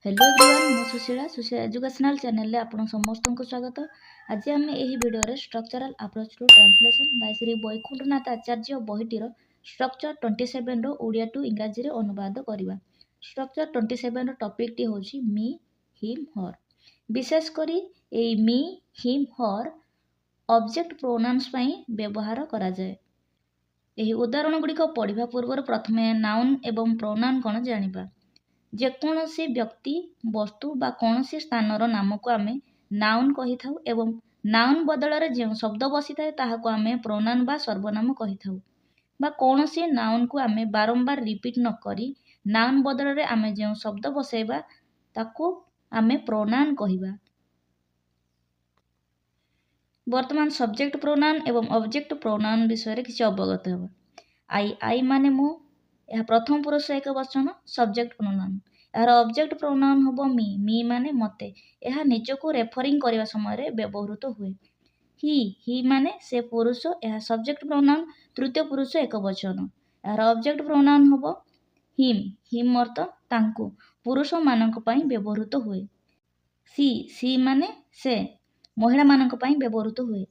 Hello everyone मु Sushila educational channel आपन समस्त को स्वागत। आज आम यही वीडियो रे structural approach to translation by Shri Baikunthanath Acharya बहीटीर स्ट्रक्चर 27 रो ओडिया टू इंग्राजी रे अनुवाद करवा। स्ट्रक्चर 27 रो टॉपिक टी होची मी हिम हर। विशेष करी ए me him her object pronouns पई व्यवहार करा जाय। एही उदाहरण गुडी को पढ़िबा पूर्व प्रथमे नाउन एवं प्रोनाउन कोन जानिबा। जेकोसी व्यक्ति वस्तु बा कौनसी स्थानर नाम को आमे नाउन कही थाउ एवं नाउन बदल रे जो शब्द बसी थाए ताहाको आमे प्रोनाउन बा सर्वनाम कही थाउ बा कौनसी नाउन को आमे बारंबार रिपीट न करी नाउन बदल रे आमे जो शब्द बसेबा ताको आमे प्रोनाउन कहिबा। वर्तमान सब्जेक्ट प्रोनाउन एवं ऑब्जेक्ट प्रोनाउन विषय रे किछि अवगत हेबा। आई माने मो यह प्रथम पुरुष एकवचन सब्जेक्ट प्रोनाउन। यार ऑब्जेक्ट प्रोनाउन होबो मी माने मते। यह निजको रेफरिंग करबा समय रे व्यवहृत हुए। ही माने से पुरुष यह सब्जेक्ट प्रोनाउन तृतीय पुरुष एकवचन। यार ऑब्जेक्ट प्रोनाउन होबो हिम अर्थ तांको पुरुष मानक पई व्यवहृत हुए। सी माने से महिला मानक पई व्यवहृत हुए।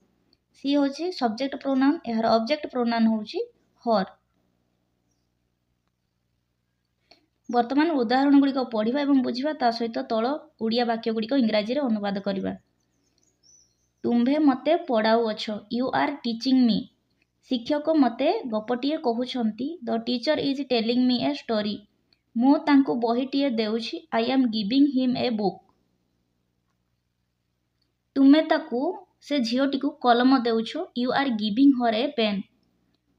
सी होची सब्जेक्ट प्रोनाउन। यार ऑब्जेक्ट प्रोनाउन होची हर। वर्तमान उदाहरण गुड़ी पढ़ा और बुझा ता सहित तल ओडिया वाक्य गुड़ी इंग्राजी रे अनुवाद करवा। तुम्भे मते पढ़ाऊ अछ यू आर टीचिंग मी। शिक्षक मते गपटीए कहउछंती the teacher is telling me a story. मु तांको बहीटीए देउछि I am giving him a book. तुमे ताकू से झीओटी को कलम देउछो you are giving her a pen.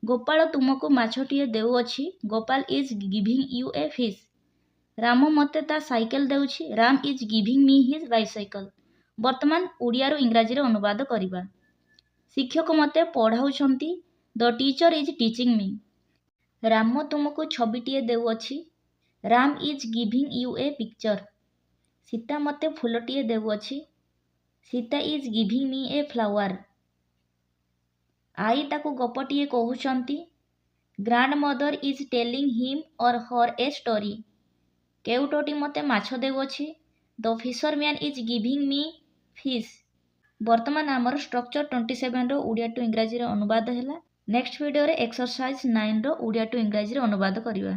Gopal तुमको माछटीए देउअछि Gopal is giving you a fish. Ram मते ता साइकेल देउछि Ram is giving me his bicycle. वर्तमान ओडिया रो इंग्राजी रे अनुवाद करिबा। शिक्षक मते पढ़ाउछंती the teacher is teaching me. Ram तुमको छबिटीए देउअछि Ram is giving you a picture. Sita मते फूलटीए देउअछि Sita is giving me a flower. आई ताको गपटीए कहउछंती grandmother is telling him or her a story. केउटोटी मते माछ देउअछि the fisherman is giving me fish. वर्तमान आमर स्ट्रक्चर 27 रो ओडिया टू इंग्राजी रे अनुवाद हैला। नेक्स्ट वीडियो रे एक्सरसाइज 9 रो ओडिया टू इंग्राजी रे अनुवाद करिवा।